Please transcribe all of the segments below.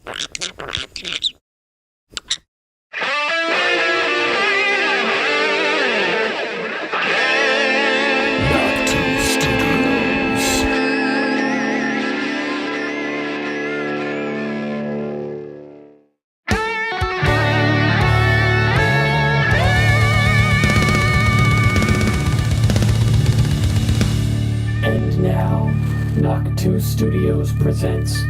And now, Knock 2 Studios presents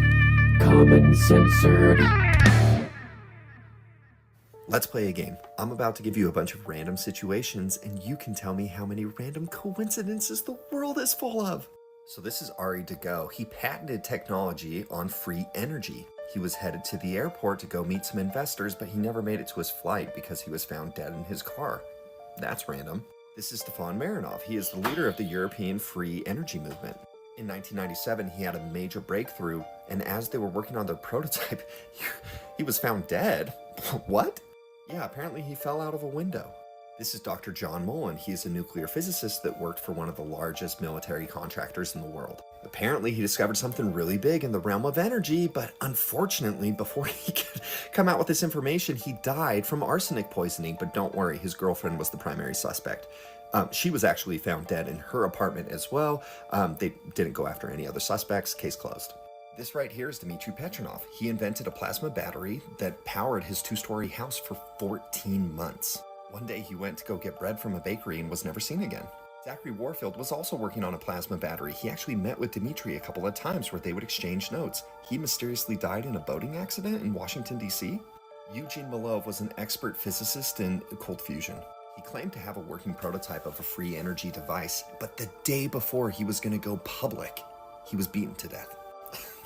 Common Censored. Let's play a game. I'm about to give you a bunch of random situations, and you can tell me how many random coincidences the world is full of. So this is Ari to Go. He patented technology on free energy. He was headed to the airport to go meet some investors, but he never made it to his flight because he was found dead in his car. That's random. This is Stefan Marinov. He is the leader of the European free energy movement. In 1997, he had a major breakthrough, and as they were working on their prototype, he was found dead. What? Yeah, apparently he fell out of a window. This is Dr. John Mullen. He is a nuclear physicist that worked for one of the largest military contractors in the world. Apparently he discovered something really big in the realm of energy, but unfortunately, before he could come out with this information, he died from arsenic poisoning. But don't worry, his girlfriend was the primary suspect. She was actually found dead in her apartment as well. They didn't go after any other suspects. Case closed. This right here is Dmitry Petronov. He invented a plasma battery that powered his 2-story house for 14 months. One day he went to go get bread from a bakery and was never seen again. Zachary Warfield was also working on a plasma battery. He actually met with Dmitry a couple of times where they would exchange notes. He mysteriously died in a boating accident in Washington, D.C. Eugene Milov was an expert physicist in cold fusion. He claimed to have a working prototype of a free energy device, but the day before he was going to go public, he was beaten to death.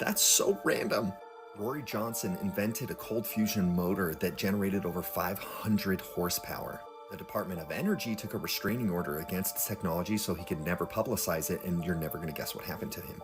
That's so random. Rory Johnson invented a cold fusion motor that generated over 500 horsepower. The Department of Energy took a restraining order against the technology so he could never publicize it, and you're never going to guess what happened to him.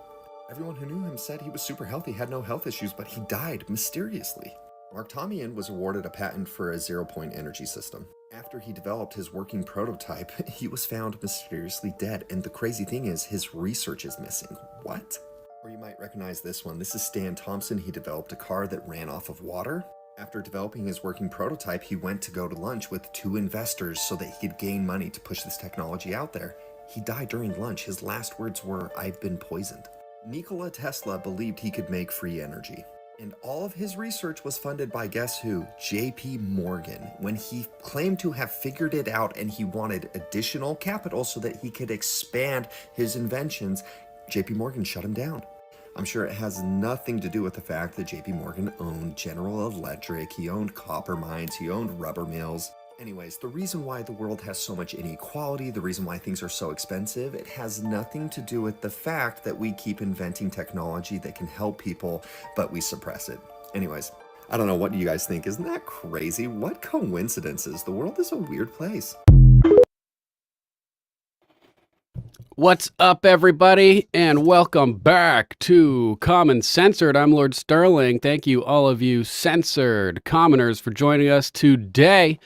Everyone who knew him said he was super healthy, had no health issues, but he died mysteriously. Mark Tomian was awarded a patent for a zero-point energy system. After he developed his working prototype, he was found mysteriously dead, and the crazy thing is, his research is missing. What? Or you might recognize this one. This is Stan Thompson. He developed a car that ran off of water. After developing his working prototype, he went to go to lunch with 2 investors so that he could gain money to push this technology out there. He died during lunch. His last words were, "I've been poisoned." Nikola Tesla believed he could make free energy. And all of his research was funded by, guess who? J.P. Morgan. When he claimed to have figured it out and he wanted additional capital so that he could expand his inventions, J.P. Morgan shut him down. I'm sure it has nothing to do with the fact that J.P. Morgan owned General Electric, he owned copper mines, he owned rubber mills. Anyways, the reason why the world has so much inequality, the reason why things are so expensive, it has nothing to do with the fact that we keep inventing technology that can help people, but we suppress it. Anyways, I don't know, what do you guys think? Isn't that crazy? What coincidences? The world is a weird place. What's up, everybody, and welcome back to Common Censored. I'm Lord Sterling. Thank you, all of you censored commoners, for joining us today.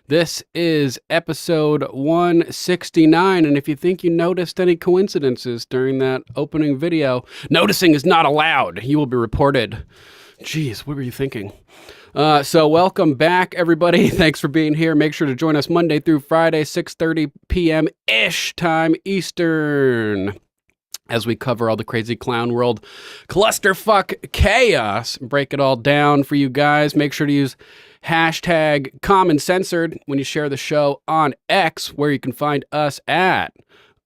This is episode 169, and if you think you noticed any coincidences during that opening video, noticing is not allowed. You will be reported. Jeez, what were you thinking? So welcome back, everybody. Thanks for being here. Make sure to join us Monday through Friday, 6:30 p.m.-ish time Eastern, as we cover all the crazy clown world clusterfuck chaos. Break it all down for you guys. Make sure to use hashtag #CommonCensored when you share the show on X, where you can find us at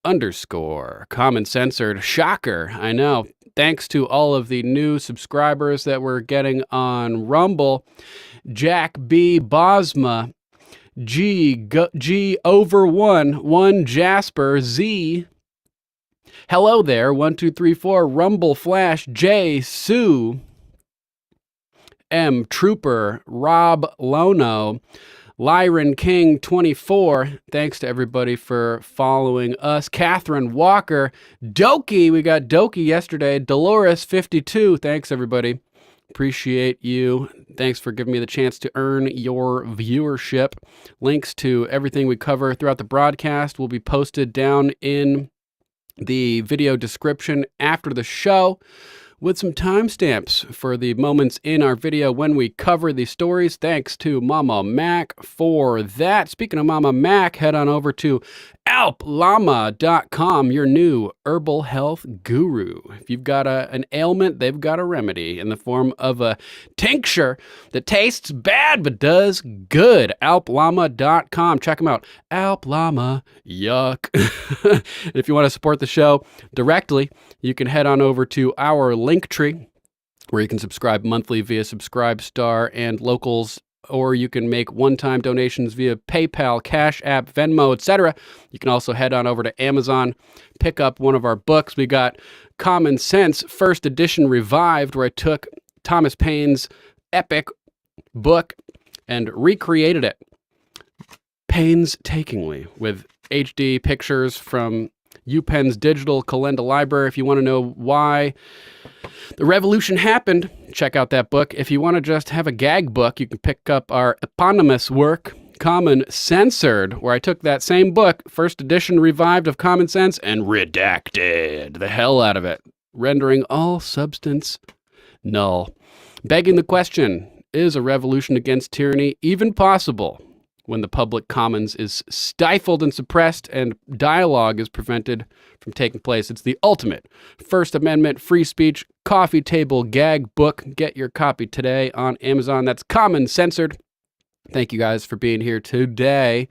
_CommonCensored. Shocker, I know. Thanks to all of the new subscribers that we're getting on Rumble. Jack B. Bosma, G over 1 Jasper, Z. Hello there, 1 2 3 4 Rumble Flash, J Sue, M Trooper, Rob Lono, Lyron King 24. Thanks to everybody for following us. Catherine Walker, Doki. We got Doki yesterday. Dolores 52. Thanks, everybody. Appreciate you. Thanks for giving me the chance to earn your viewership. Links to everything we cover throughout the broadcast will be posted down in the video description after the show. with some timestamps for the moments in our video when we cover the stories. Thanks to Mama Mac for that. Speaking of Mama Mac, head on over to alplama.com, your new herbal health guru. If you've got an ailment, they've got a remedy in the form of a tincture that tastes bad but does good. alplama.com. Check them out. Alplama, yuck. And if you want to support the show directly, you can head on over to our Linktree, where you can subscribe monthly via Subscribestar and Locals, or you can make one-time donations via PayPal, Cash App, Venmo, etc. You can also head on over to Amazon, pick up one of our books. We got Common Sense, first edition revived, where I took Thomas Paine's epic book and recreated it painstakingly with HD pictures from UPenn's digital Calenda library. If you want to know why the revolution happened, check out that book. If you want to just have a gag book, you can pick up our eponymous work, Common Censored, where I took that same book, first edition revived of Common Sense, and redacted the hell out of it, rendering all substance null. Begging the question, is a revolution against tyranny even possible when the public commons is stifled and suppressed and dialogue is prevented from taking place? It's the ultimate First Amendment free speech coffee table gag book. Get your copy today on Amazon. That's Common Censored. Thank you guys for being here today.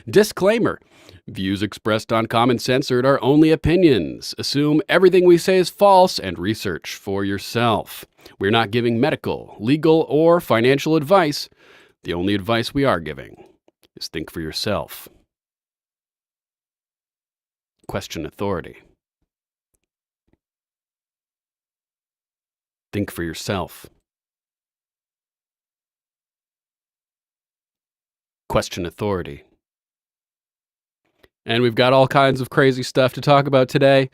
Disclaimer: views expressed on Common Censored are only opinions. Assume everything we say is false and research for yourself. We're not giving medical, legal, or financial advice. The only advice we are giving is think for yourself. Question authority. Think for yourself. Question authority. And we've got all kinds of crazy stuff to talk about today.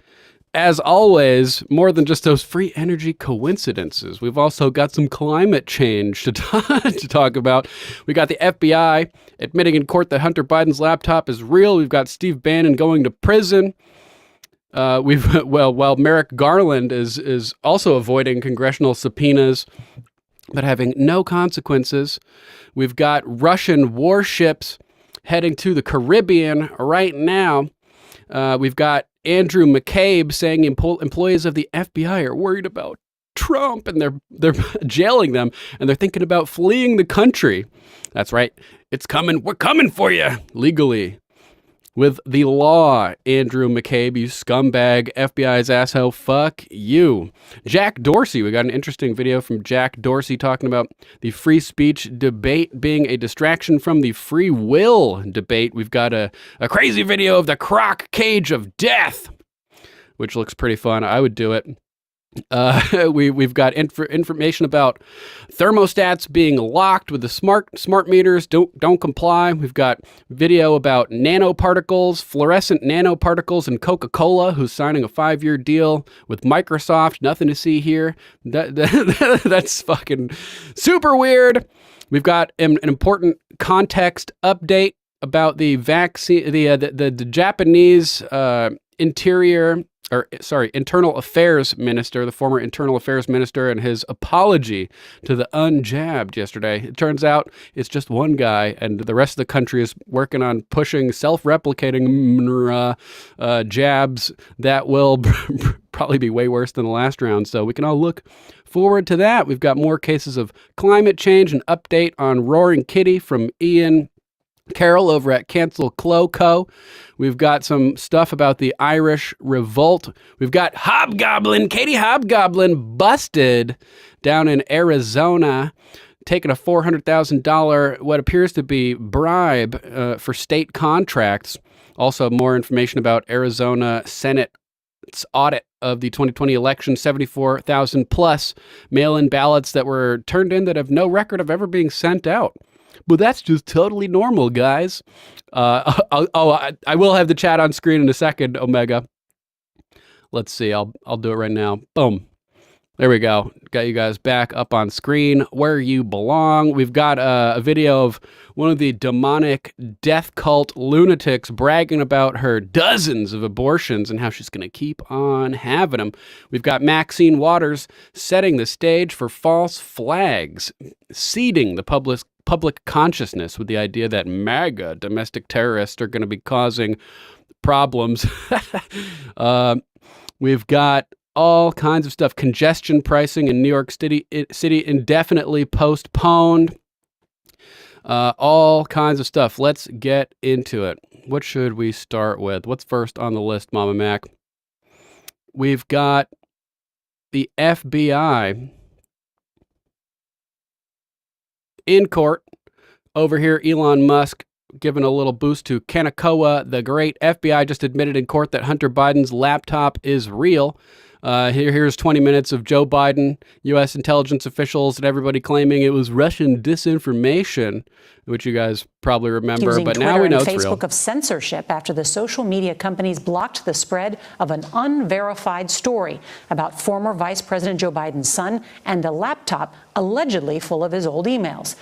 As always, more than just those free energy coincidences, we've also got some climate change to talk about. We got the FBI admitting in court that Hunter Biden's laptop is real. We've got Steve Bannon going to prison. While Merrick Garland is also avoiding congressional subpoenas, but having no consequences. We've got Russian warships heading to the Caribbean right now. We've got Andrew McCabe saying employees of the FBI are worried about Trump and they're jailing them and they're thinking about fleeing the country. That's right. It's coming. We're coming for you legally. With the law, Andrew McCabe, you scumbag, FBI's asshole, fuck you. Jack Dorsey, we got an interesting video from Jack Dorsey talking about the free speech debate being a distraction from the free will debate. We've got a crazy video of the croc cage of death, which looks pretty fun. I would do it. We've got information about thermostats being locked with the smart meters don't comply. We've got video about nanoparticles, fluorescent nanoparticles, and Coca-Cola, who's signing a 5-year deal with Microsoft. Nothing to see here. That's fucking super weird. We've got an important context update about the vaccine, the Japanese Internal Affairs Minister, the former Internal Affairs Minister, and his apology to the unjabbed yesterday. It turns out it's just one guy, and the rest of the country is working on pushing self-replicating jabs that will probably be way worse than the last round. So we can all look forward to that. We've got more cases of climate change, an update on Roaring Kitty from Ian Carroll over at Cancel Cloco. We've got some stuff about the Irish Revolt. We've got Katie Hobgoblin busted down in Arizona, taking a $400,000, what appears to be bribe for state contracts. Also, more information about Arizona Senate's audit of the 2020 election, 74,000 plus mail-in ballots that were turned in that have no record of ever being sent out. But that's just totally normal, guys. I will have the chat on screen in a second, Omega. Let's see. I'll do it right now. Boom. There we go. Got you guys back up on screen where you belong. We've got a video of one of the demonic death cult lunatics bragging about her dozens of abortions and how she's going to keep on having them. We've got Maxine Waters setting the stage for false flags, seeding the public consciousness with the idea that MAGA domestic terrorists are going to be causing problems. We've got all kinds of stuff. Congestion pricing in New York City indefinitely postponed. All kinds of stuff. Let's get into it. What should we start with? What's first on the list, Mama Mac? We've got the FBI in court. Over here, Elon Musk giving a little boost to Kanakawa the Great. FBI just admitted in court that Hunter Biden's laptop is real. Here's 20 minutes of Joe Biden, U.S. intelligence officials, and everybody claiming it was Russian disinformation, which you guys probably remember, but now we know it's real. Facebook of censorship after the social media companies blocked the spread of an unverified story about former Vice President Joe Biden's son and a laptop allegedly full of his old emails.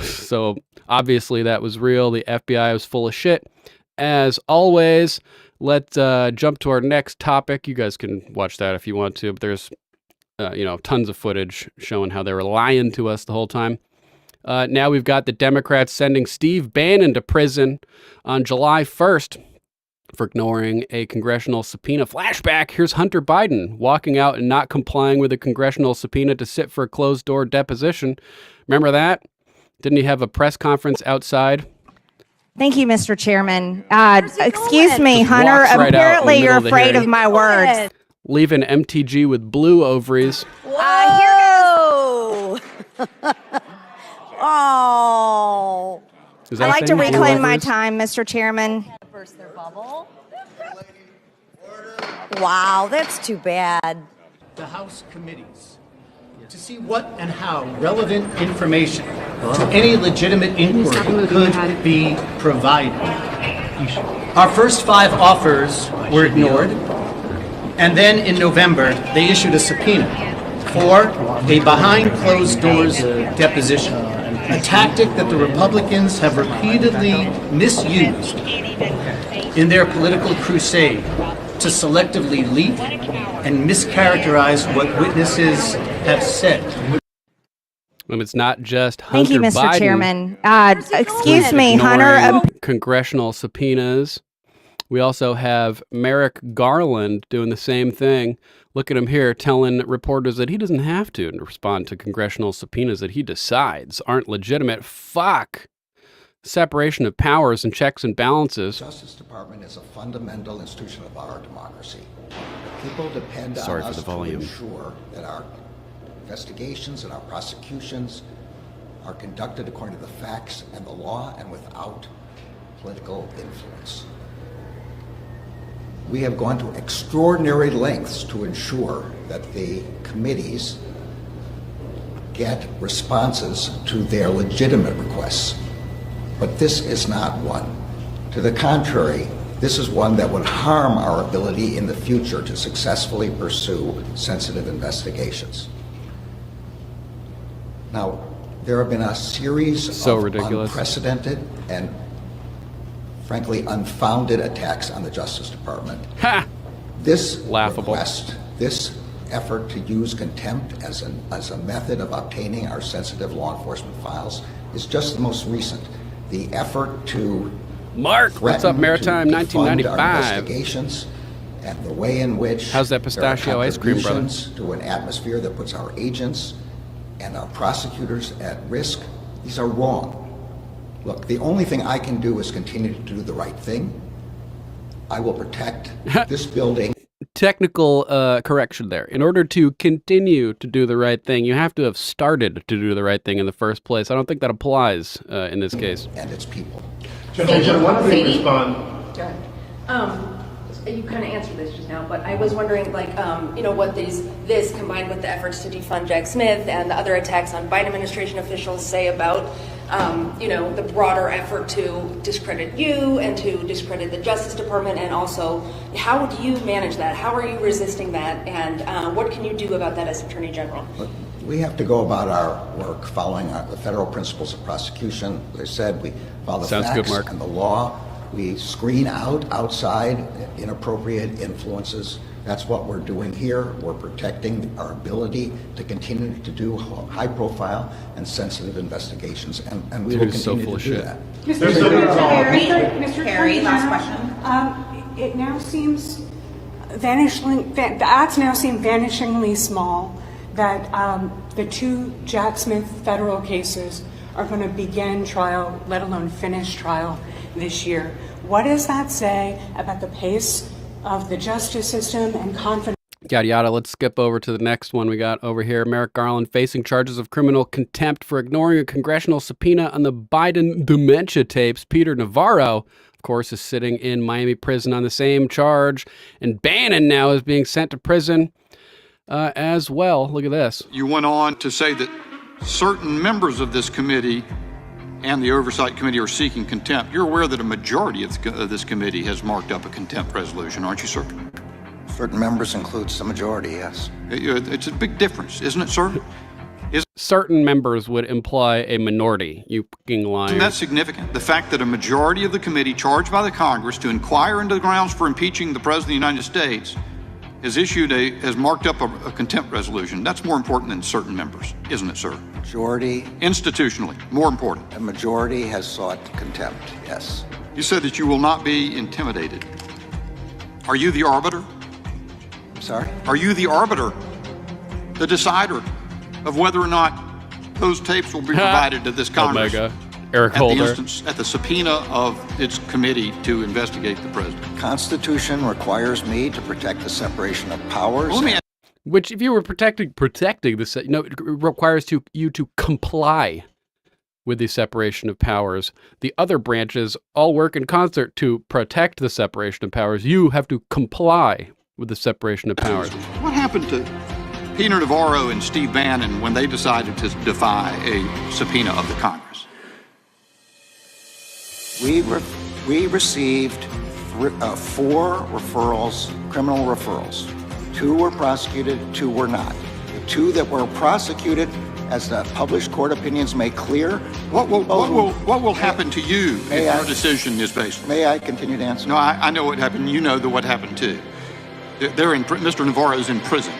So obviously that was real. The FBI was full of shit. As always, let's jump to our next topic. You guys can watch that if you want to, but there's tons of footage showing how they were lying to us the whole time. Now we've got the Democrats sending Steve Bannon to prison on July 1st for ignoring a congressional subpoena. Flashback, here's Hunter Biden walking out and not complying with a congressional subpoena to sit for a closed-door deposition. Remember that? Didn't he have a press conference outside? Thank you, Mr. Chairman. Excuse me, Hunter. Right, apparently you're afraid of my words. Leaving MTG with blue ovaries. Whoa! Oh. I'd like to reclaim my time, Mr. Chairman. Burst their bubble. Wow, that's too bad. The House committees to see what and how relevant information to any legitimate inquiry could be provided. Our first 5 offers were ignored, and then in November they issued a subpoena for a behind closed doors deposition, a tactic that the Republicans have repeatedly misused in their political crusade to selectively leak and mischaracterize what witnesses have said. And it's not just Hunter Thank you, Mr. Biden Chairman. Excuse me, Hunter. Congressional subpoenas. We also have Merrick Garland doing the same thing. Look at him here telling reporters that he doesn't have to respond to congressional subpoenas that he decides aren't legitimate. Fuck. Separation of powers and checks and balances. The Justice Department is a fundamental institution of our democracy. People depend on us to ensure that our investigations and our prosecutions are conducted according to the facts and the law and without political influence. We have gone to extraordinary lengths to ensure that the committees get responses to their legitimate requests. But this is not one. To the contrary, this is one that would harm our ability in the future to successfully pursue sensitive investigations. Now, there have been a series of unprecedented and frankly unfounded attacks on the Justice Department. Ha! This Laughable. request, this effort to use contempt as a method of obtaining our sensitive law enforcement files is just the most recent. The effort to Mark, what's up, Maritime 1995? Investigations and the way in which how's that pistachio ice cream, brother? To an atmosphere that puts our agents and our prosecutors at risk. These are wrong. Look, the only thing I can do is continue to do the right thing. I will protect this building. Technical correction there. In order to continue to do the right thing, you have to have started to do the right thing in the first place. I don't think that applies in this case. And its people. Jen, why don't we respond? You kind of answered this just now, but I was wondering, what this combined with the efforts to defund Jack Smith and the other attacks on Biden administration officials say about the broader effort to discredit you and to discredit the Justice Department, and also how do you manage that? How are you resisting that, and what can you do about that as Attorney General? We have to go about our work following the federal principles of prosecution. As I said, we follow the facts and the law. We screen out outside inappropriate influences. That's what we're doing here. We're protecting our ability to continue to do high-profile and sensitive investigations, and we will continue to do that. Mr. Carey, last question. It now seems the odds now seem vanishingly small that the two Jack Smith federal cases are going to begin trial, let alone finish trial, this year. What does that say about the pace of the justice system and confidence? Yada yada. Let's skip over to the next one we got over here. Merrick Garland facing charges of criminal contempt for ignoring a congressional subpoena on the Biden dementia tapes. Peter Navarro, of course, is sitting in Miami prison on the same charge. And Bannon now is being sent to prison as well. Look at this. You went on to say that certain members of this committee and the Oversight Committee are seeking contempt. You're aware that a majority of this committee has marked up a contempt resolution, aren't you, sir? Certain members includes the majority, yes. It's a big difference, isn't it, sir? Certain members would imply a minority, you fucking liar. Isn't that significant? The fact that a majority of the committee charged by the Congress to inquire into the grounds for impeaching the President of the United States has marked up a contempt resolution. That's more important than certain members, isn't it, sir? Majority. Institutionally, more important. A majority has sought contempt, yes. You said that you will not be intimidated. Are you the arbiter? I'm sorry? Are you the arbiter, the decider of whether or not those tapes will be provided to this Congress? Omega. Eric Holder. At the subpoena of its committee to investigate the president. The Constitution requires me to protect the separation of powers. Which, if you were protecting this, it requires you to comply with the separation of powers. The other branches all work in concert to protect the separation of powers. You have to comply with the separation of powers. What happened to Peter Navarro and Steve Bannon when they decided to defy a subpoena of the Congress? We received 4 referrals, criminal referrals. 2 were prosecuted, 2 were not. The 2 that were prosecuted, as the published court opinions make clear. What will happen to you if your decision is based? May I continue to answer? No, I know what happened. You know what happened too. Mr. Navarro is in prison.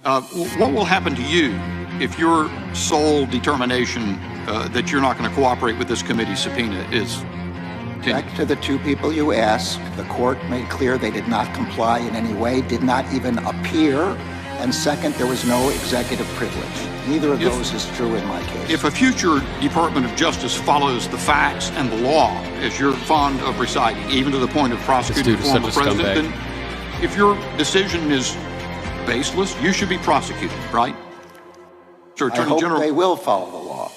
What will happen to you if your sole determination that you're not going to cooperate with this committee subpoena is? Back to the 2 people you asked, the court made clear they did not comply in any way, did not even appear, and second, there was no executive privilege. Neither of those is true in my case. If a future Department of Justice follows the facts and the law, as you're fond of reciting, even to the point of prosecuting the former president, then if your decision is baseless, you should be prosecuted, right? Sir, Attorney I hope General, they will follow the law.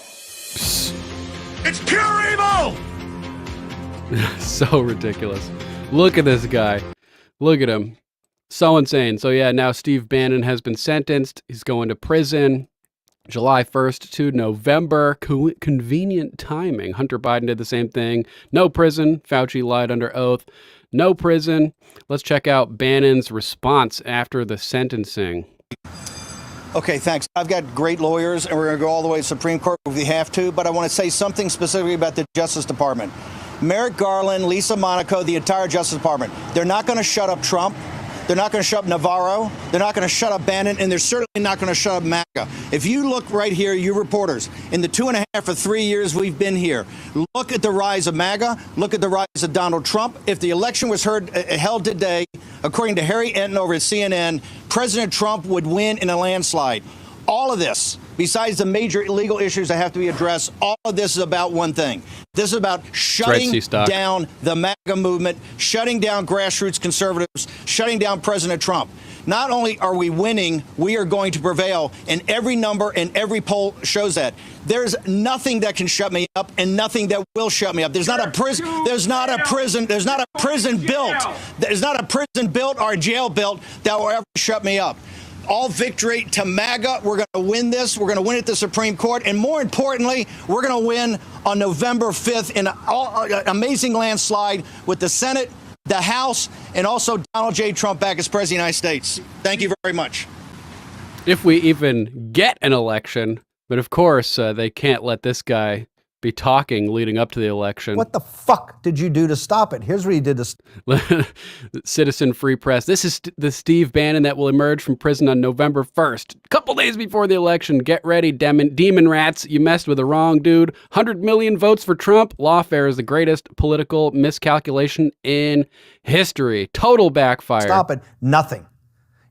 It's pure evil! So ridiculous. Look at this guy. Look at him. So insane. So yeah, now Steve Bannon has been sentenced. He's going to prison July 1st to November. Convenient timing. Hunter Biden did the same thing. No prison. Fauci lied under oath. No prison. Let's check out Bannon's response after the sentencing. Okay, thanks. I've got great lawyers, and we're going to go all the way to the Supreme Court if we have to, but I want to say something specifically about the Justice Department. Merrick Garland, Lisa Monaco, the entire Justice Department, they're not going to shut up Trump. They're not going to shut up Navarro. They're not going to shut up Bannon, and they're certainly not going to shut up MAGA. If you look right here, you reporters, in the 2.5 or 3 years we've been here, look at the rise of MAGA, look at the rise of Donald Trump. If the election was held today, according to Harry Enton over at CNN, President Trump would win in a landslide. All of this, besides the major legal issues that have to be addressed, all of this is about one thing. This is about shutting down the MAGA movement, shutting down grassroots conservatives, shutting down President Trump. Not only are we winning, we are going to prevail, and every number and every poll shows that. There's nothing that can shut me up, and nothing that will shut me up. There's not a prison. There's not a prison built. There's not a prison built or a jail built that will ever shut me up. all victory to MAGA. We're going to win this. We're going to win at the Supreme Court. And more importantly, we're going to win on November 5th in an amazing landslide with the Senate, the House, and also Donald J. Trump back as President of the United States. Thank you very much. If we even get an election, but of course they can't let this guy be talking leading up to the election. What the fuck did you do to stop it? Here's what he did to Citizen Free Press. This is the Steve Bannon that will emerge from prison on November 1st. A couple days before the election. Get ready, demon rats. You messed with the wrong dude. 100 million votes for Trump. Lawfare is the greatest political miscalculation in history. Total backfire. Stop it. Nothing.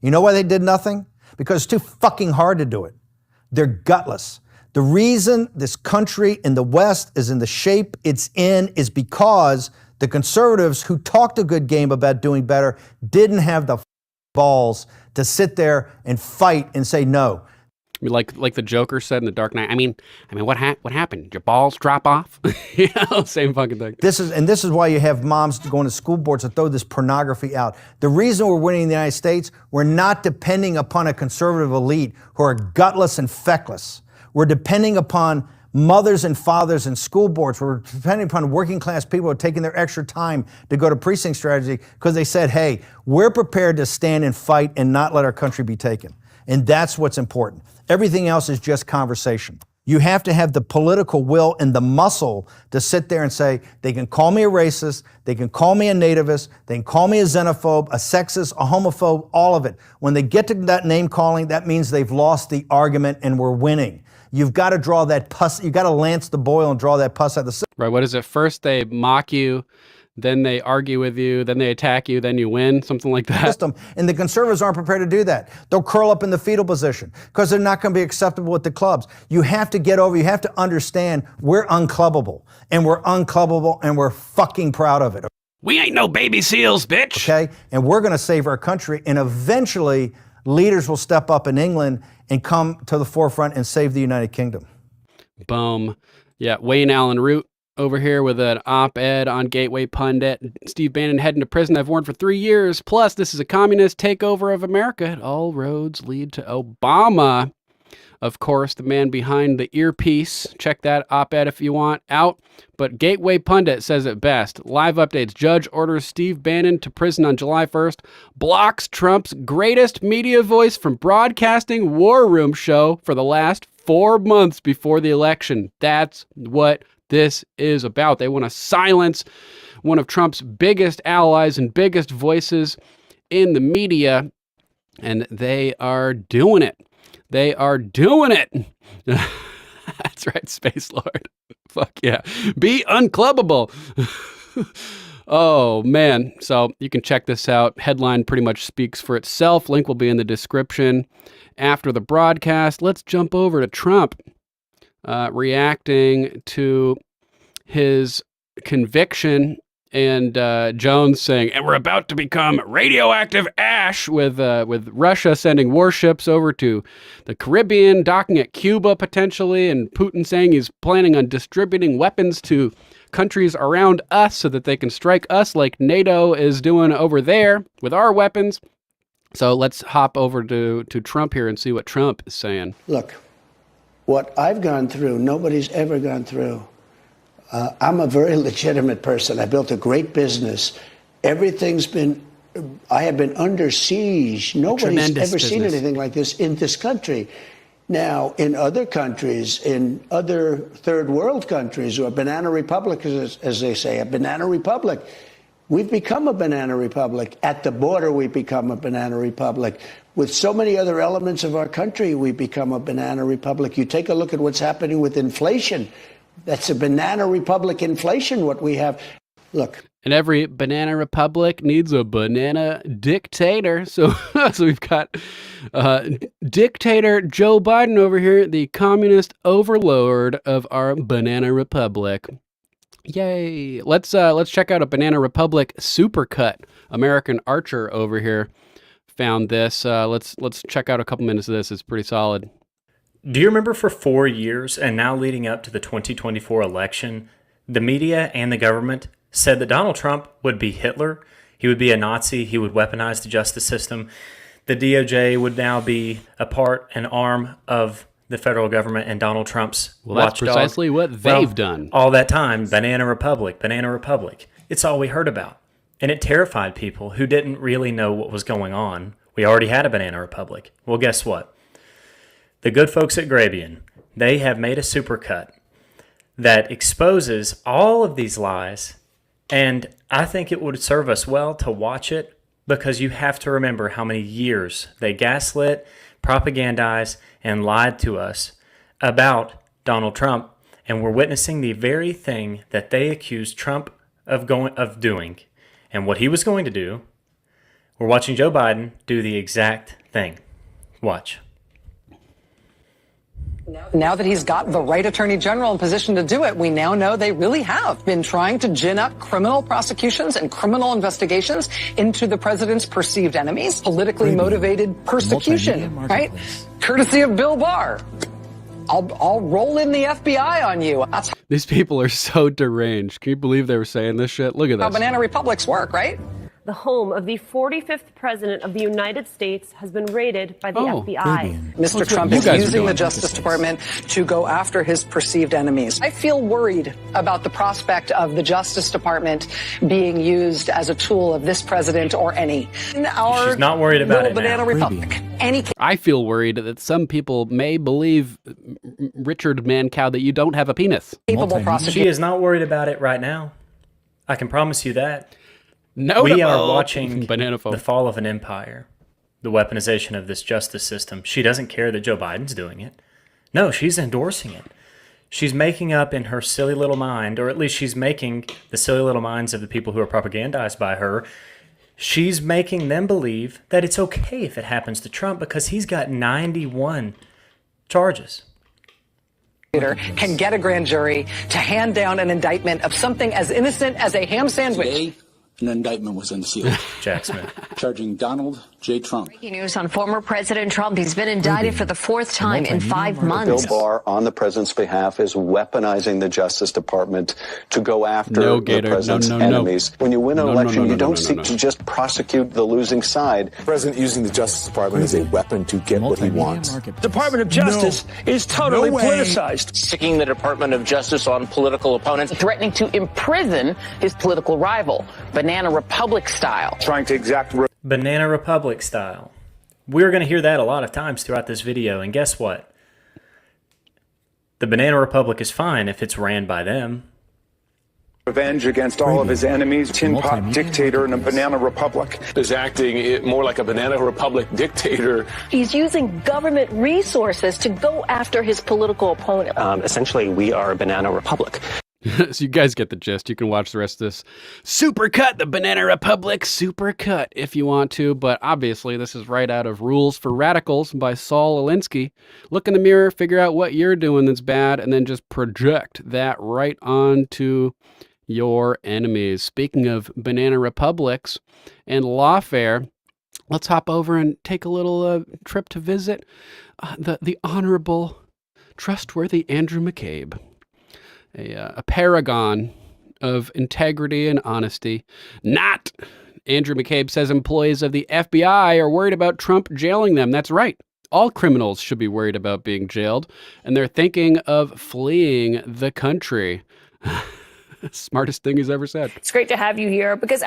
You know why they did nothing? Because it's too fucking hard to do it. They're gutless. The reason this country in the West is in the shape it's in is because the conservatives who talked a good game about doing better didn't have the balls to sit there and fight and say no. I mean, like the Joker said in The Dark Knight. I mean, what happened? Did your balls drop off? You know, same fucking thing. This is why you have moms going to school boards to throw this pornography out. The reason we're winning in the United States, we're not depending upon a conservative elite who are gutless and feckless. We're depending upon mothers and fathers and school boards. We're depending upon working class people who are taking their extra time to go to precinct strategy because they said, hey, we're prepared to stand and fight and not let our country be taken. And that's what's important. Everything else is just conversation. You have to have the political will and the muscle to sit there and say, they can call me a racist, they can call me a nativist, they can call me a xenophobe, a sexist, a homophobe, all of it. When they get to that name calling, that means they've lost the argument and we're winning. You've got to draw that pus, you've got to lance the boil and draw that pus out of the system. Right, what is it? First they mock you, then they argue with you, then they attack you, then you win, something like that. And the conservatives aren't prepared to do that. They'll curl up in the fetal position because they're not going to be acceptable at the clubs. You have to get over, you have to understand we're unclubbable, and we're fucking proud of it. We ain't no baby seals, bitch. Okay, and we're going to save our country, and eventually leaders will step up in England and come to the forefront and save the United Kingdom. Boom. Yeah, Wayne Allen Root over here with an op-ed on Gateway Pundit. Steve Bannon heading to prison I've warned for 3 years. Plus, this is a communist takeover of America. All roads lead to Obama. Of course, the man behind the earpiece. Check that op-ed if you want out. But Gateway Pundit says it best. Live updates. Judge orders Steve Bannon to prison on July 1st. Blocks Trump's greatest media voice from broadcasting War Room show for the last 4 months before the election. That's what this is about. They want to silence one of Trump's biggest allies and biggest voices in the media, and they are doing it. They are doing it. That's right, Space Lord. Fuck yeah. Be unclubbable. Oh, man. So you can check this out. Headline pretty much speaks for itself. Link will be in the description after the broadcast. Let's jump over to Trump reacting to his conviction, and Jones saying, and we're about to become radioactive ash with Russia sending warships over to the Caribbean, docking at Cuba potentially, and Putin saying he's planning on distributing weapons to countries around us so that they can strike us like NATO is doing over there with our weapons. So let's hop over to Trump here and see what Trump is saying. Look, what I've gone through, nobody's ever gone through. I'm a very legitimate person. I built a great business. Everything's been, I have been under siege. Nobody's ever seen anything like this in this country. Now, in other countries, in other third world countries, or banana republics, as they say, a banana republic, we've become a banana republic. At the border, we've become a banana republic. With so many other elements of our country, we've become a banana republic. You take a look at what's happening with inflation. That's a banana republic inflation, what we have. Look. And every banana republic needs a banana dictator. So we've got dictator Joe Biden over here, the communist overlord of our banana republic. Yay. Let's check out a Banana Republic supercut. American Archer over here found this. Let's check out a couple minutes of this. It's pretty solid. Do you remember for 4 years, and now leading up to the 2024 election, the media and the government said that Donald Trump would be Hitler, he would be a Nazi, he would weaponize the justice system. the DOJ would now be a part and arm of the federal government and Donald Trump's watchdog. Well, that's precisely what they've done. All that time, Banana Republic, Banana Republic. It's all we heard about. And it terrified people who didn't really know what was going on. We already had a Banana Republic. Well, guess what? The good folks at Grabian, they have made a supercut that exposes all of these lies. And I think it would serve us well to watch it, because you have to remember how many years they gaslit, propagandized, and lied to us about Donald Trump. And we're witnessing the very thing that they accused Trump of doing. And what he was going to do, we're watching Joe Biden do the exact thing. Watch. Now that he's got the right attorney general in position to do it, we now know they really have been trying to gin up criminal prosecutions and criminal investigations into the president's perceived enemies, politically motivated persecution, right? Courtesy of Bill Barr. I'll roll in the FBI on you. That's These people are so deranged. Can you believe they were saying this shit? Look at this. how Banana Republics work, right? The home of the 45th President of the United States has been raided by the FBI. Mr. Trump is using the Justice Department to go after his perceived enemies. I feel worried about the prospect of the Justice Department being used as a tool of this president or any. She's not worried about it Banana now. Republic. I feel worried that some people may believe, Richard Mancow, that you don't have a penis. She is not worried about it right now. I can promise you that. No, we no. are watching the fall of an empire, the weaponization of this justice system. She doesn't care that Joe Biden's doing it. No, she's endorsing it. She's making up in her silly little mind, or at least she's making the silly little minds of the people who are propagandized by her, she's making them believe that it's okay if it happens to Trump because he's got 91 charges. Can get a grand jury to hand down an indictment of something as innocent as a ham sandwich. Today, an indictment was unsealed. Jack Smith. Charging Donald J. Trump. Breaking news on former President Trump. He's been indicted for the fourth time in 5 months. Bill Barr, on the president's behalf, is weaponizing the Justice Department to go after the president's enemies. When you win an election, you don't seek to just prosecute the losing side. The president using the Justice Department as a weapon to get what he wants. Department of Justice is totally politicized. Sticking the Department of Justice on political opponents, threatening to imprison his political rival, Banana Republic style. Trying to exact Banana Republic style. We're going to hear that a lot of times throughout this video, and guess what? The Banana Republic is fine if it's ran by them. revenge against all of his enemies, tin pot dictator in a banana republic. Is acting more like a banana republic dictator. He's using government resources to go after his political opponent. Essentially, we are a banana republic. So you guys get the gist. You can watch the rest of this supercut, the Banana Republic supercut, if you want to. But obviously, this is right out of Rules for Radicals by Saul Alinsky. Look in the mirror, figure out what you're doing that's bad, and then just project that right onto your enemies. Speaking of Banana Republics and lawfare, let's hop over and take a little trip to visit the honorable, trustworthy Andrew McCabe. A paragon of integrity and honesty. Not! Andrew McCabe says employees of the FBI are worried about Trump jailing them. That's right. All criminals should be worried about being jailed, and they're thinking of fleeing the country. Smartest thing he's ever said. It's great to have you here because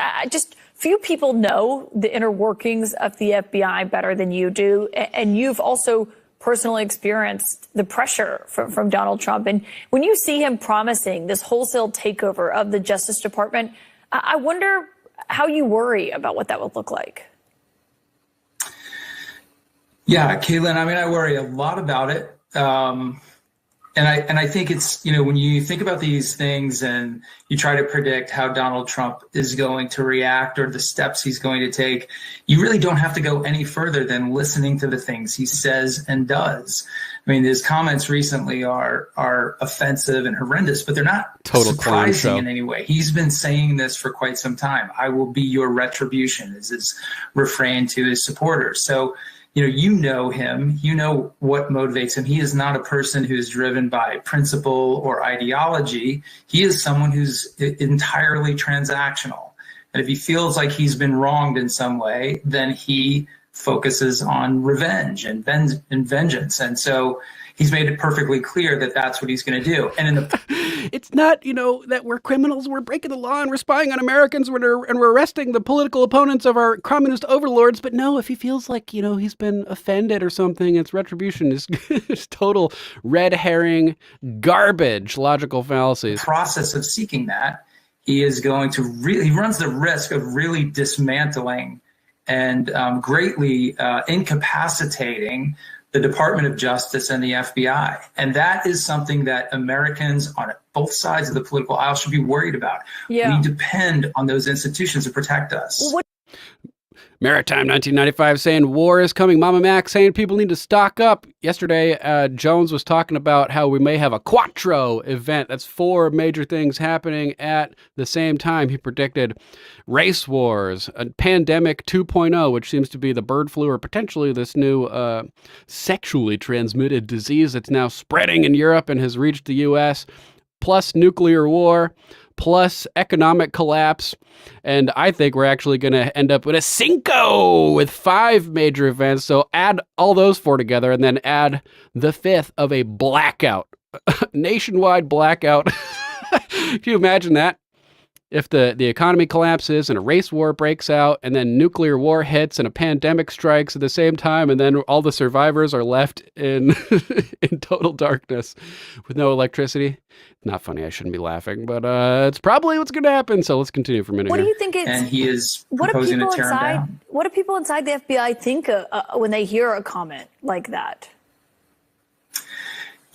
few people know the inner workings of the FBI better than you do, and you've also personally experienced the pressure from Donald Trump. And when you see him promising this wholesale takeover of the Justice Department, I wonder how you worry about what that would look like. Yeah, Caitlin, I mean, I worry a lot about it. And I think it's, when you think about these things and you try to predict how Donald Trump is going to react or the steps he's going to take, you really don't have to go any further than listening to the things he says and does. I mean, his comments recently are offensive and horrendous, but they're not surprising in any way. He's been saying this for quite some time. I will be your retribution is his refrain to his supporters. So, you know him, you know what motivates him. He is not a person who's driven by principle or ideology. He is someone who's entirely transactional. And if he feels like he's been wronged in some way, then he focuses on revenge and vengeance. And so he's made it perfectly clear that that's what he's going to do. And in the it's not, that we're criminals, we're breaking the law and we're spying on Americans and we're arresting the political opponents of our communist overlords. But no, if he feels like, he's been offended or something, it's retribution. It's total red herring garbage, logical fallacies. Process of seeking that, he is going to he runs the risk of really dismantling and greatly incapacitating the Department of Justice and the FBI. And that is something that Americans on both sides of the political aisle should be worried about. Yeah. We depend on those institutions to protect us. Maritime 1995 saying war is coming. Mama Mac saying people need to stock up. Yesterday, Jones was talking about how we may have a Quattro event. That's 4 major things happening at the same time. He predicted race wars, a pandemic 2.0, which seems to be the bird flu or potentially this new sexually transmitted disease that's now spreading in Europe and has reached the U.S., plus nuclear war, plus economic collapse. And I think we're actually going to end up with a Cinco with 5 major events. So add all those 4 together and then add the 5th of a blackout, nationwide blackout. Can you imagine that? If the economy collapses and a race war breaks out and then nuclear war hits and a pandemic strikes at the same time and then all the survivors are left in in total darkness with no electricity. Not funny. I shouldn't be laughing, but it's probably what's going to happen. So let's continue for a minute. What here. do you think it's... And he is proposing to tear him down. What do people inside the FBI think when they hear a comment like that?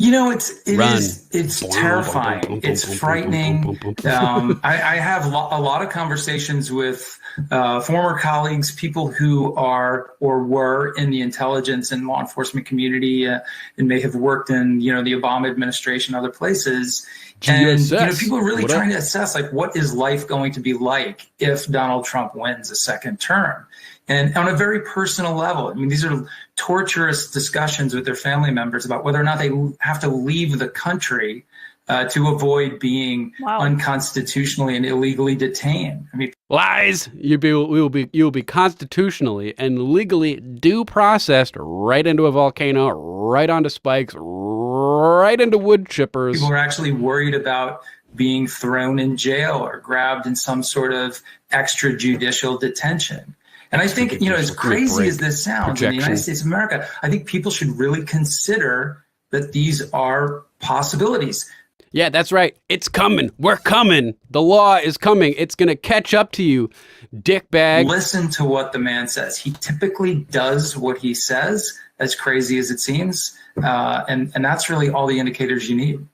It's terrifying. It's frightening. I have a lot of conversations with former colleagues, people who are or were in the intelligence and law enforcement community and may have worked in, the Obama administration, other places. And people are really trying to assess, what is life going to be like if Donald Trump wins a second term? And on a very personal level, these are torturous discussions with their family members about whether or not they have to leave the country to avoid being unconstitutionally and illegally detained. Lies. You'll be constitutionally and legally due processed right into a volcano, right onto spikes, right into wood chippers. People are actually worried about being thrown in jail or grabbed in some sort of extrajudicial detention. And I think, as crazy as this sounds in the United States of America, I think people should really consider that these are possibilities. Yeah, that's right. It's coming. We're coming. The law is coming. It's going to catch up to you, dickbag. Listen to what the man says. He typically does what he says, as crazy as it seems. And that's really all the indicators you need.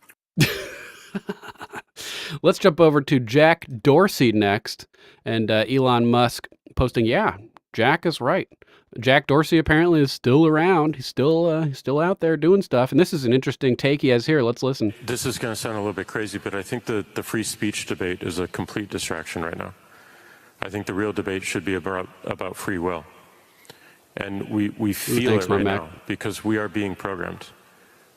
Let's jump over to Jack Dorsey next. And Elon Musk posting, Jack is right. Jack Dorsey apparently is still around. He's still out there doing stuff. And this is an interesting take he has here. Let's listen. This is going to sound a little bit crazy, but I think the free speech debate is a complete distraction right now. I think the real debate should be about free will. And we feel it right now because we are being programmed.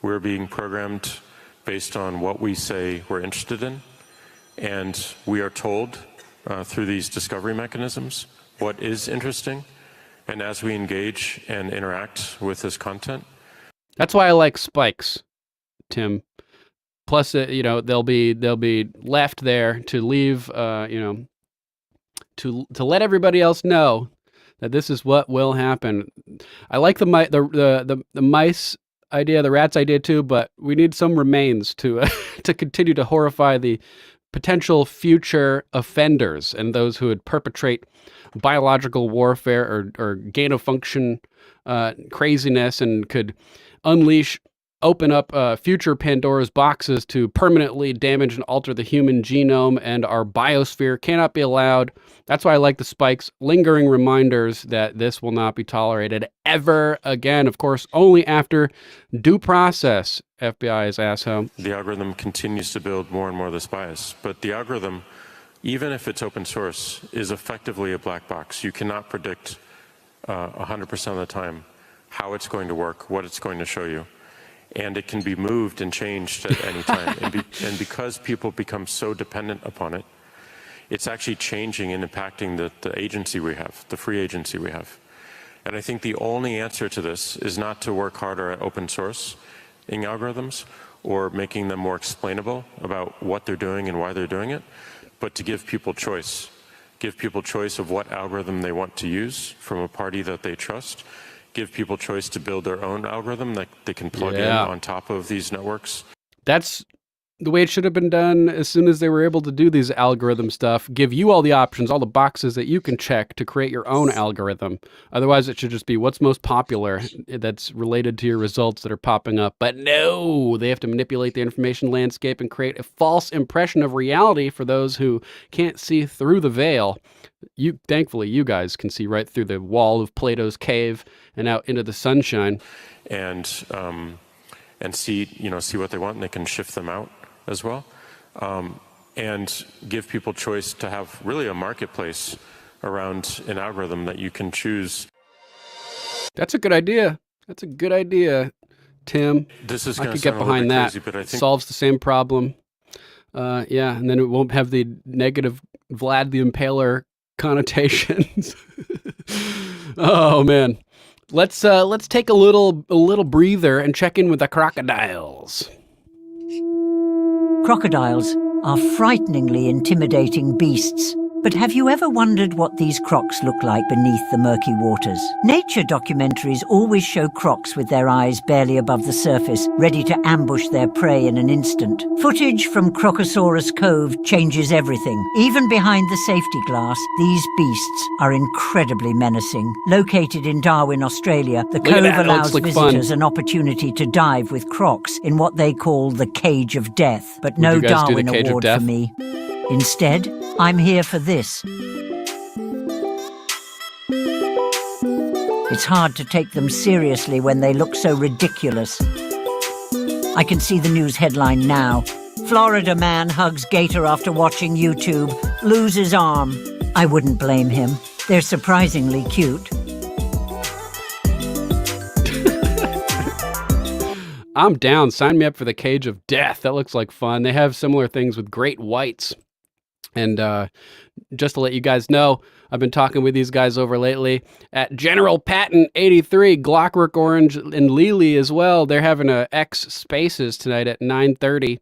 We're being programmed based on what we say we're interested in. And we are told through these discovery mechanisms what is interesting. And as we engage and interact with this content. That's why I like spikes, Tim. Plus, they'll be left there to leave, to let everybody else know that this is what will happen. I like the mice idea, the rats idea too, but we need some remains to to continue to horrify the potential future offenders and those who would perpetrate biological warfare or gain-of-function craziness and could open up future Pandora's boxes to permanently damage and alter the human genome, and our biosphere cannot be allowed. That's why I like the spikes, lingering reminders that this will not be tolerated ever again. Of course, only after due process, FBI's asshole. The algorithm continues to build more and more of this bias, but the algorithm, even if it's open source, is effectively a black box. You cannot predict 100% of the time how it's going to work, what it's going to show you. And it can be moved and changed at any time. And because people become so dependent upon it, it's actually changing and impacting the agency we have, the free agency we have. And I think the only answer to this is not to work harder at open sourcing algorithms or making them more explainable about what they're doing and why they're doing it, but to give people choice. Give people choice of what algorithm they want to use from a party that they trust. Give people choice to build their own algorithm that they can plug in on top of these networks. That's the way it should have been done as soon as they were able to do these algorithm stuff. Give you all the options, all the boxes that you can check to create your own algorithm. Otherwise, it should just be what's most popular that's related to your results that are popping up. But no, they have to manipulate the information landscape and create a false impression of reality for those who can't see through the veil. Thankfully, you guys can see right through the wall of Plato's cave and out into the sunshine. And see what they want, and they can shift them out as well, and give people choice to have really a marketplace around an algorithm that you can choose. That's a good idea. That's a good idea, Tim. This is I could get behind that. Crazy, but I think solves the same problem. And then it won't have the negative Vlad the Impaler connotations. Oh man. Let's take a little breather and check in with the crocodiles. Crocodiles are frighteningly intimidating beasts. But have you ever wondered what these crocs look like beneath the murky waters? Nature documentaries always show crocs with their eyes barely above the surface, ready to ambush their prey in an instant. Footage from Crocosaurus Cove changes everything. Even behind the safety glass, these beasts are incredibly menacing. Located in Darwin, Australia, the cove allows visitors an opportunity to dive with crocs in what they call the Cage of Death. But no Darwin Award for me. Instead, I'm here for this. It's hard to take them seriously when they look so ridiculous. I can see the news headline now. Florida man hugs gator after watching YouTube, loses arm. I wouldn't blame him. They're surprisingly cute. I'm down. Sign me up for the Cage of Death. That looks like fun. They have similar things with great whites. And just to let you guys know, I've been talking with these guys over lately at General Patton 83, Clockwork Orange, and Lely as well. They're having a X Spaces tonight at 9:30,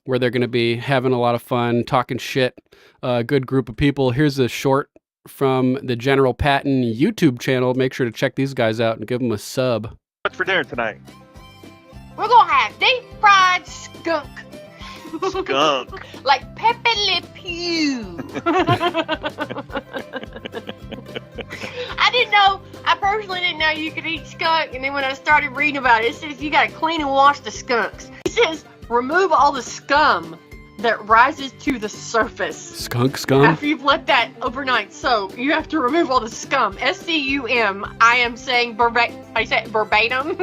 where they're going to be having a lot of fun, talking shit. A good group of people. Here's a short from the General Patton YouTube channel. Make sure to check these guys out and give them a sub. What's for dinner tonight? We're going to have deep fried skunk. Skunk. Like Pepe Le Pew. I personally didn't know you could eat skunk, and then when I started reading about it, it says you got to clean and wash the skunks. It says remove all the scum that rises to the surface. Skunk scum? After you've let that overnight soak, you have to remove all the scum. SCUM. I am saying I said verbatim.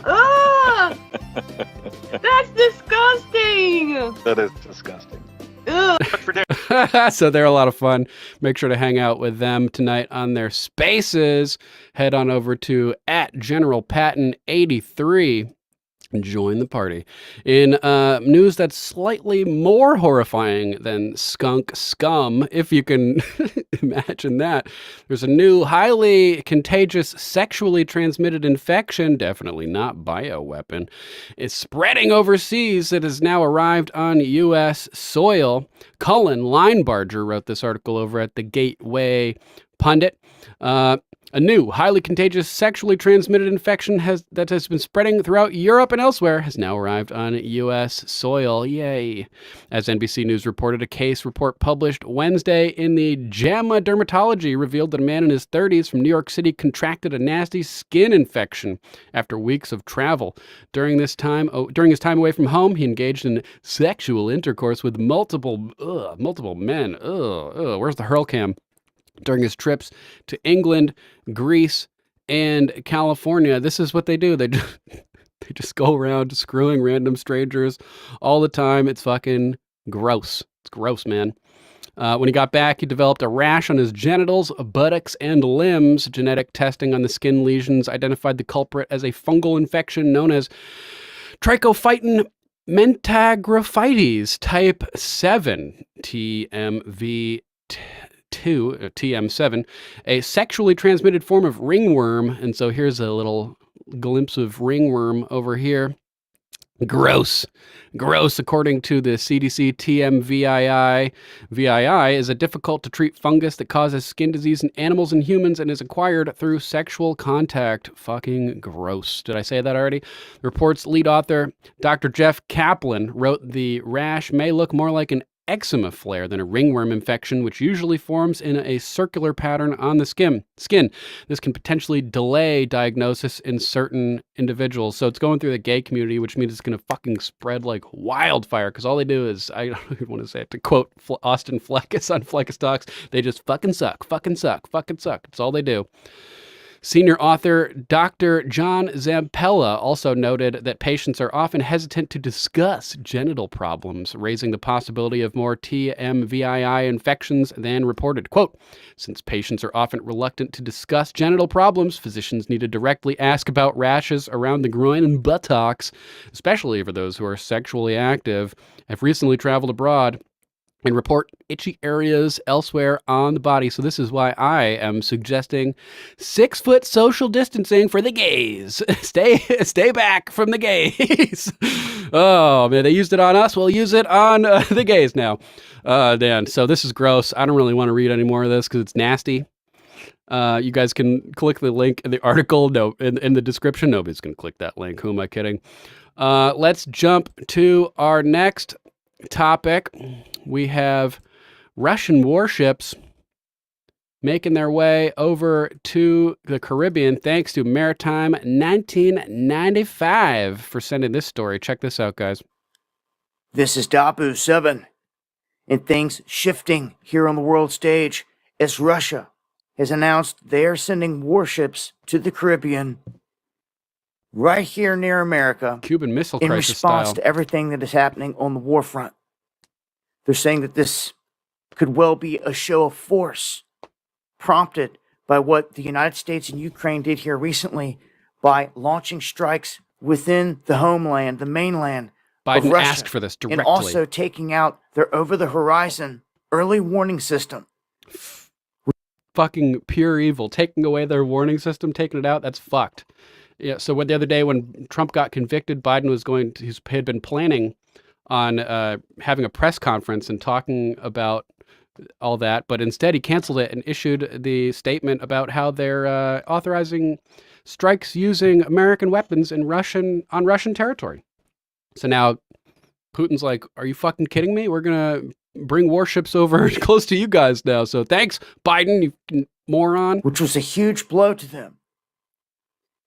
Ah! That's disgusting! That is disgusting. So they're a lot of fun. Make sure to hang out with them tonight on their spaces. Head on over to @GeneralPatton83 and join the party. In news that's slightly more horrifying than skunk scum, if you can imagine that, there's a new highly contagious sexually transmitted infection, definitely not bioweapon. It's spreading overseas. It has now arrived on U.S. soil. Cullen Linebarger wrote this article over at the Gateway Pundit. A new, highly contagious, sexually transmitted infection that has been spreading throughout Europe and elsewhere has now arrived on U.S. soil. Yay. As NBC News reported, a case report published Wednesday in the JAMA Dermatology revealed that a man in his 30s from New York City contracted a nasty skin infection after weeks of travel. During his time away from home, he engaged in sexual intercourse with multiple men. Where's the hurl cam? During his trips to England, Greece, and California. This is what they do. They just go around screwing random strangers all the time. It's fucking gross. It's gross, man. When he got back, he developed a rash on his genitals, buttocks, and limbs. Genetic testing on the skin lesions identified the culprit as a fungal infection known as Trichophyton mentagrophytes type 7, TMV. TM7, a sexually transmitted form of ringworm. And so here's a little glimpse of ringworm over here. Gross. According to the CDC, TMVII. VII is a difficult to treat fungus that causes skin disease in animals and humans and is acquired through sexual contact. Fucking gross. Did I say that already? The report's lead author, Dr. Jeff Kaplan, wrote the rash may look more like an eczema flare than a ringworm infection, which usually forms in a circular pattern on the skin. This can potentially delay diagnosis in certain individuals. So it's going through the gay community, which means it's going to fucking spread like wildfire, because all they do is, I don't even want to say it, to quote Austin Fleckus on Fleckus Talks, they just fucking suck. It's all they do. Senior author Dr. John Zampella also noted that patients are often hesitant to discuss genital problems, raising the possibility of more TMVII infections than reported. Quote, since patients are often reluctant to discuss genital problems, physicians need to directly ask about rashes around the groin and buttocks, especially for those who are sexually active. I've recently traveled abroad and report itchy areas elsewhere on the body. So this is why I am suggesting 6-foot social distancing for the gays. Stay back from the gays. Oh man, they used it on us. We'll use it on the gays now. Dan, so this is gross. I don't really want to read any more of this because it's nasty. You guys can click the link in the article. No, in the description. Nobody's going to click that link. Who am I kidding? Let's jump to our next topic. We have Russian warships making their way over to the Caribbean thanks to Maritime 1995 for sending this story. Check this out, guys. This is Dabu 7, and things shifting here on the world stage as Russia has announced they are sending warships to the Caribbean right here near America. Cuban Missile in Crisis response style. to everything that is happening on the war front. They're saying that this could well be a show of force prompted by what the United States and Ukraine did here recently by launching strikes within the homeland, the mainland of Biden Russia, asked for this directly. and also taking out their over-the-horizon early warning system. Fucking pure evil. Taking away their warning system, taking it out, that's fucked. Yeah. So the other day when Trump got convicted, Biden was he had been planning on having a press conference and talking about all that, but instead he canceled it and issued the statement about how they're authorizing strikes using American weapons on Russian territory. So now Putin's like, are you fucking kidding me? We're gonna bring warships over close to you guys now. So thanks, Biden, you moron. Which was a huge blow to them.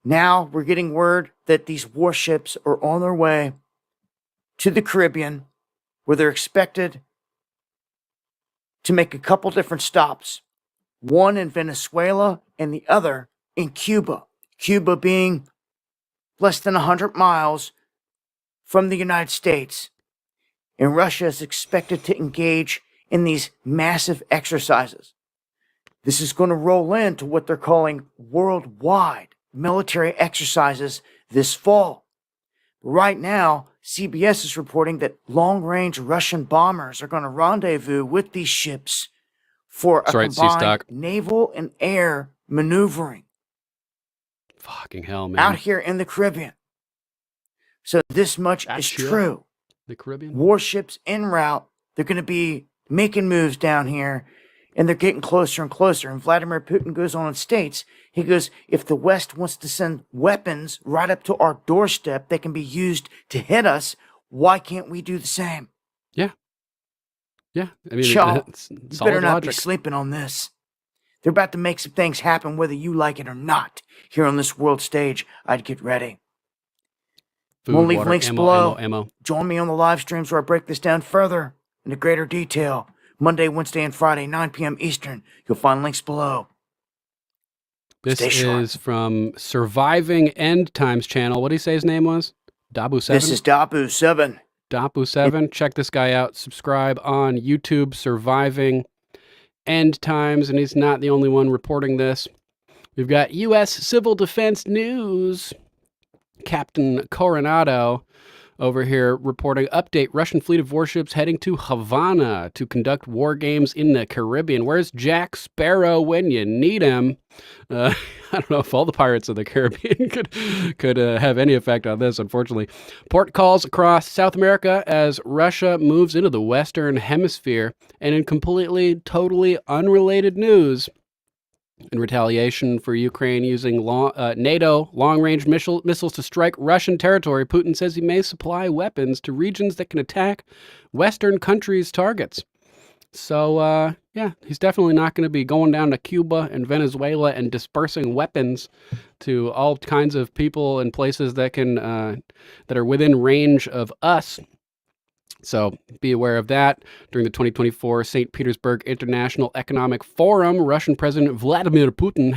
Now we're getting word that these warships are on their way to the Caribbean, where they're expected to make a couple different stops. One in Venezuela and the other in Cuba. Cuba being less than 100 miles from the United States. And Russia is expected to engage in these massive exercises. This is going to roll into what they're calling worldwide military exercises this fall. Right now, CBS is reporting that long-range Russian bombers are going to rendezvous with these ships for a combined naval and air maneuvering. Fucking hell, man. Out here in the Caribbean. So this much is true. The Caribbean? Warships en route. They're going to be making moves down here, and they're getting closer and closer. And Vladimir Putin goes on and states, he goes, if the West wants to send weapons right up to our doorstep that can be used to hit us, why can't we do the same? Yeah. Yeah. I mean, Y'all, it's you solid better not logic. be sleeping on this. They're about to make some things happen whether you like it or not. Here on this world stage, I'd get ready. Food, We'll leave water, links ammo, below. ammo. Join me on the live streams where I break this down further into greater detail. Monday, Wednesday, and Friday, 9 p.m. Eastern. You'll find links below. This Stay sharp. is from Surviving End Times channel. What did he say his name was? Dabu 7? This is Dabu 7. Dabu 7. Check this guy out. Subscribe on YouTube, Surviving End Times, and he's not the only one reporting this. We've got U.S. Civil Defense News. Captain Coronado over here reporting update. Russian fleet of warships heading to Havana to conduct war games in the Caribbean. Where's Jack Sparrow when you need him? I don't know if all the pirates of the Caribbean could have any effect on this, unfortunately. Port calls across South America as Russia moves into the Western Hemisphere. And in completely, totally unrelated news, in retaliation for Ukraine using NATO long-range missiles to strike Russian territory, Putin says he may supply weapons to regions that can attack Western countries' targets. So, yeah, he's definitely not going to be going down to Cuba and Venezuela and dispersing weapons to all kinds of people and places that can that are within range of us. So be aware of that. During the 2024 St. Petersburg International Economic Forum, Russian President Vladimir Putin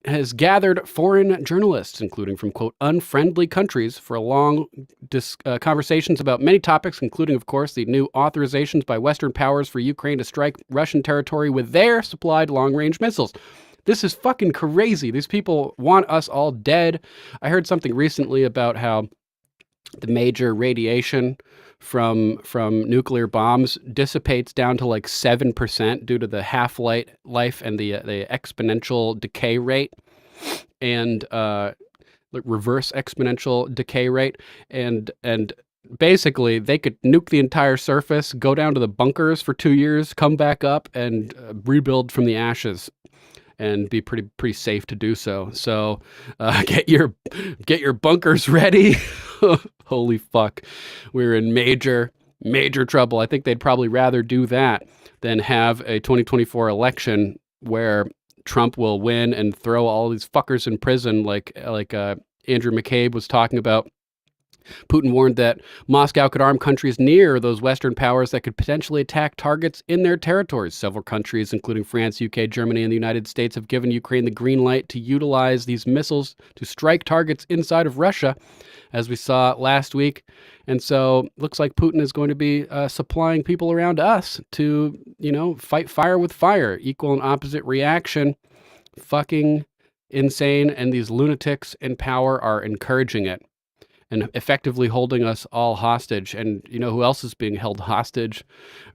has gathered foreign journalists, including from, quote, unfriendly countries, for long conversations about many topics, including, of course, the new authorizations by Western powers for Ukraine to strike Russian territory with their supplied long-range missiles. This is fucking crazy. These people want us all dead. I heard something recently about how the major radiation from nuclear bombs dissipates down to like 7% due to the half-life and the exponential decay rate and reverse exponential decay rate. And basically, they could nuke the entire surface, go down to the bunkers for 2 years, come back up, and rebuild from the ashes. And be pretty safe to do so. So get your bunkers ready. Holy fuck, we're in major trouble. I think they'd probably rather do that than have a 2024 election where Trump will win and throw all these fuckers in prison, like Andrew McCabe was talking about. Putin warned that Moscow could arm countries near those Western powers that could potentially attack targets in their territories. Several countries, including France, UK, Germany, and the United States, have given Ukraine the green light to utilize these missiles to strike targets inside of Russia, as we saw last week. And so looks like Putin is going to be supplying people around us to, fight fire with fire, equal and opposite reaction. Fucking insane. And these lunatics in power are encouraging it and effectively holding us all hostage. And you know who else is being held hostage?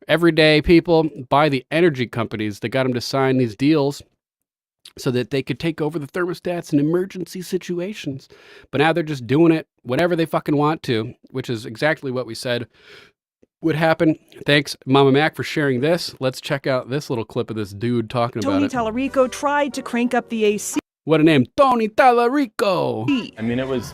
Everyday people by the energy companies that got them to sign these deals so that they could take over the thermostats in emergency situations. But now they're just doing it whenever they fucking want to, which is exactly what we said would happen. Thanks, Mama Mac, for sharing this. Let's check out this little clip of this dude talking about it. Tony Tallarico tried to crank up the AC. What a name, Tony Tallarico. I mean, it was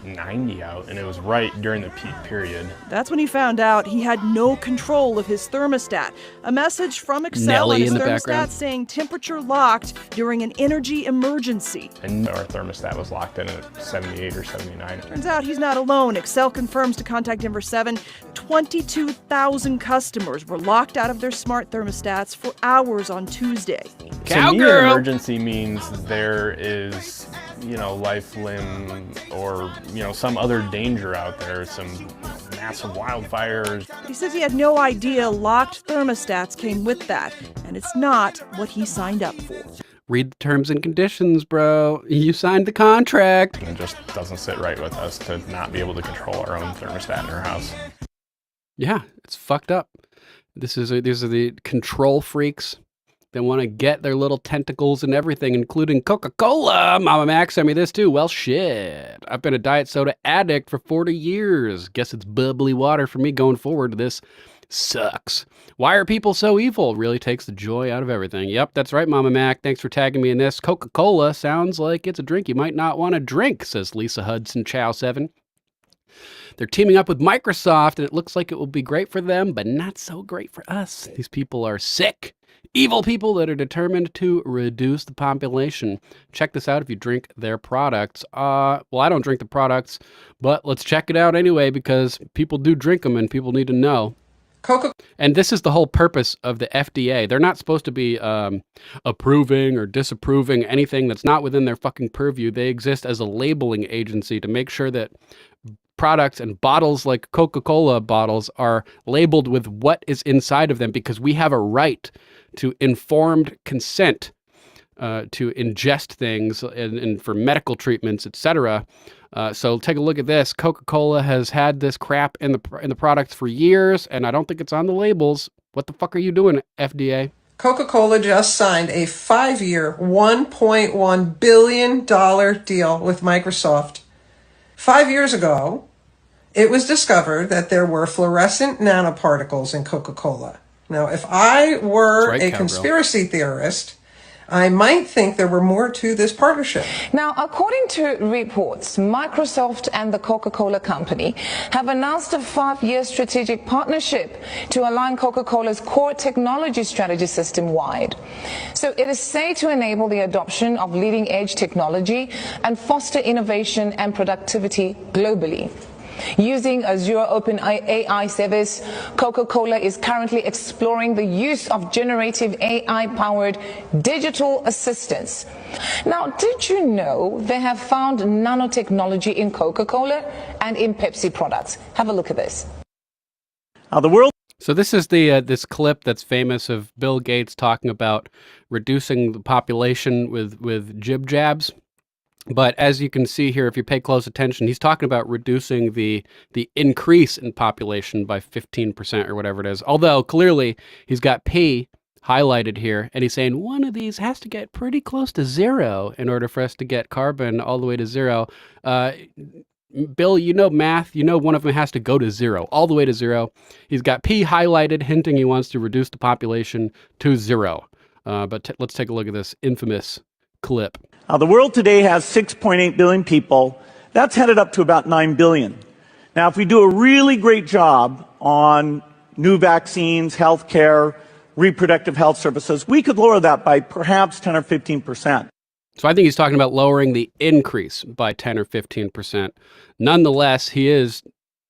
90 out, and it was right during the peak period. That's when he found out he had no control of his thermostat. A message from Excel Nelly on his in the thermostat background saying temperature locked during an energy emergency. And our thermostat was locked in at 78 or 79. Turns out he's not alone. Excel confirms to contact number 7, 22,000 customers were locked out of their smart thermostats for hours on Tuesday. To me, an emergency means there is, life, limb, or, some other danger out there, some massive wildfires. But he says he had no idea locked thermostats came with that, and it's not what he signed up for. Read the terms and conditions, bro. You signed the contract. It just doesn't sit right with us to not be able to control our own thermostat in our house. Yeah, it's fucked up. These are the control freaks. They want to get their little tentacles and everything, including Coca-Cola. Mama Mac sent me this too. Well, shit. I've been a diet soda addict for 40 years. Guess it's bubbly water for me going forward. This sucks. Why are people so evil? Really takes the joy out of everything. Yep, that's right, Mama Mac. Thanks for tagging me in this. Coca-Cola sounds like it's a drink you might not want to drink, says Lisa Hudson Chow 7. They're teaming up with Microsoft, and it looks like it will be great for them, but not so great for us. These people are sick. Evil people that are determined to reduce the population. Check this out if you drink their products. Well, I don't drink the products, but let's check it out anyway because people do drink them and people need to know. And this is the whole purpose of the FDA. They're not supposed to be approving or disapproving anything that's not within their fucking purview. They exist as a labeling agency to make sure that products and bottles like Coca-Cola bottles are labeled with what is inside of them because we have a right to informed consent to ingest things and for medical treatments, etc. So take a look at this. Coca-Cola has had this crap in the products for years, and I don't think it's on the labels. What the fuck are you doing, FDA? Coca-Cola just signed a 5-year, $1.1 billion deal with Microsoft. 5 years ago, it was discovered that there were fluorescent nanoparticles in Coca-Cola. Now, if I were a conspiracy theorist, I might think there were more to this partnership. Now, according to reports, Microsoft and the Coca-Cola Company have announced a 5-year strategic partnership to align Coca-Cola's core technology strategy system-wide. So it is said to enable the adoption of leading-edge technology and foster innovation and productivity globally. Using Azure Open AI service, Coca-Cola is currently exploring the use of generative AI-powered digital assistants. Now, did you know they have found nanotechnology in Coca-Cola and in Pepsi products? Have a look at this. So this is the this clip that's famous of Bill Gates talking about reducing the population with jib jabs. But as you can see here, if you pay close attention, he's talking about reducing the increase in population by 15% or whatever it is. Although clearly he's got P highlighted here, and he's saying one of these has to get pretty close to zero in order for us to get carbon all the way to zero. Bill, you know math. You know one of them has to go to zero, all the way to zero. He's got P highlighted, hinting he wants to reduce the population to zero. But let's take a look at this infamous clip. The world today has 6.8 billion people. That's headed up to about 9 billion. Now, if we do a really great job on new vaccines, healthcare, reproductive health services, we could lower that by perhaps 10 or 15%. So I think he's talking about lowering the increase by 10 or 15%. Nonetheless, he is,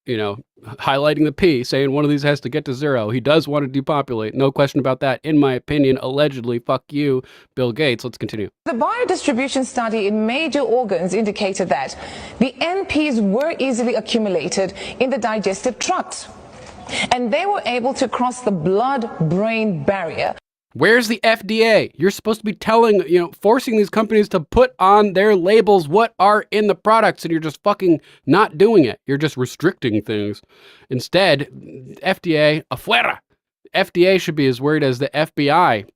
highlighting the P, saying one of these has to get to zero. He does want to depopulate. No question about that. In my opinion, allegedly, fuck you, Bill Gates. Let's continue. The biodistribution study in major organs indicated that the NPs were easily accumulated in the digestive tract, and they were able to cross the blood-brain barrier. Where's the FDA? You're supposed to be telling, forcing these companies to put on their labels what are in the products, and you're just fucking not doing it. You're just restricting things. Instead, FDA, afuera. FDA should be as worried as the FBI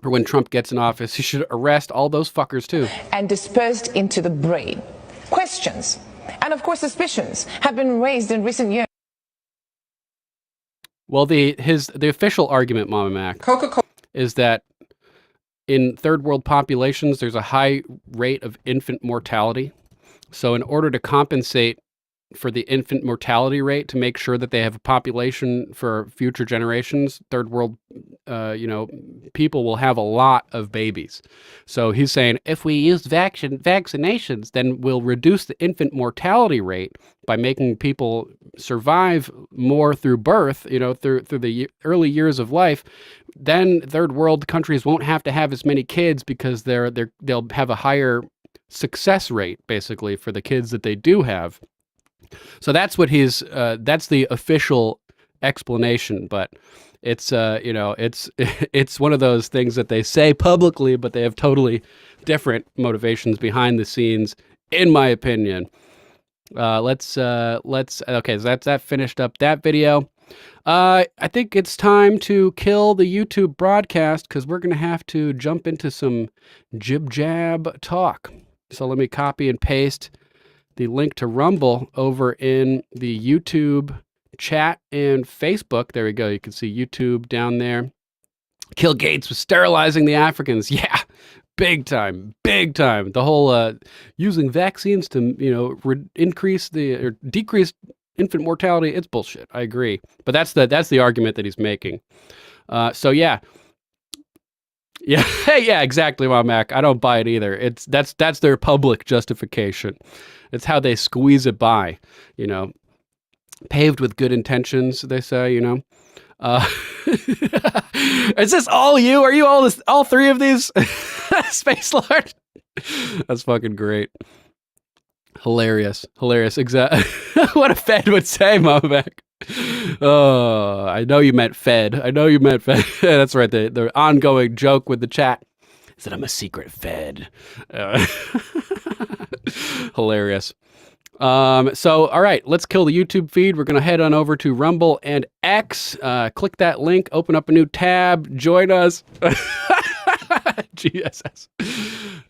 for when Trump gets in office. He should arrest all those fuckers too. And dispersed into the brain. Questions, and of course suspicions, have been raised in recent years. Well, the official argument, Mama Mac, Coca-Cola, is that in third world populations, there's a high rate of infant mortality. So in order to compensate for the infant mortality rate, to make sure that they have a population for future generations, third world, people will have a lot of babies. So he's saying if we use vaccinations, then we'll reduce the infant mortality rate by making people survive more through birth, through the early years of life. Then third world countries won't have to have as many kids because they'll have a higher success rate, basically, for the kids that they do have. So that's what that's the official explanation, but it's it's one of those things that they say publicly, but they have totally different motivations behind the scenes, in my opinion. Okay, so that finished up that video. I think it's time to kill the YouTube broadcast because we're going to have to jump into some jib-jab talk. So let me copy and paste the link to Rumble over in the YouTube chat and Facebook. There we go. You can see YouTube down there. Kill Gates was sterilizing the Africans. Yeah, big time, big time. The whole using vaccines to, decrease infant mortality. It's bullshit. I agree. But that's the argument that he's making. Yeah, yeah, exactly, my Mac. I don't buy it either. That's their public justification. It's how they squeeze it by, paved with good intentions, they say, Is this all you? Are you all three of these? Space Lord? That's fucking great. Hilarious. Exactly. What a Fed would say, my Mac. Oh, I know you meant Fed. That's right. The ongoing joke with the chat is that I'm a secret Fed. Hilarious. So, all right, let's kill the YouTube feed. We're going to head on over to Rumble and X. Click that link, open up a new tab, join us. GSS.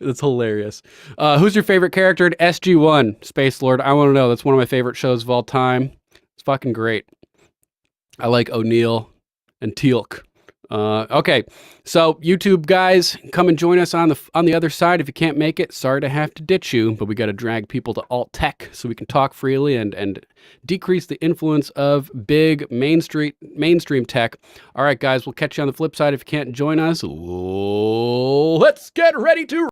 That's hilarious. Who's your favorite character in SG-1? Space Lord, I want to know. That's one of my favorite shows of all time. It's fucking great. I like O'Neill and Teal'c. Okay, so YouTube guys, come and join us on the other side if you can't make it. Sorry to have to ditch you, but we got to drag people to alt tech so we can talk freely and decrease the influence of big mainstream tech. All right, guys, we'll catch you on the flip side if you can't join us. Let's get ready to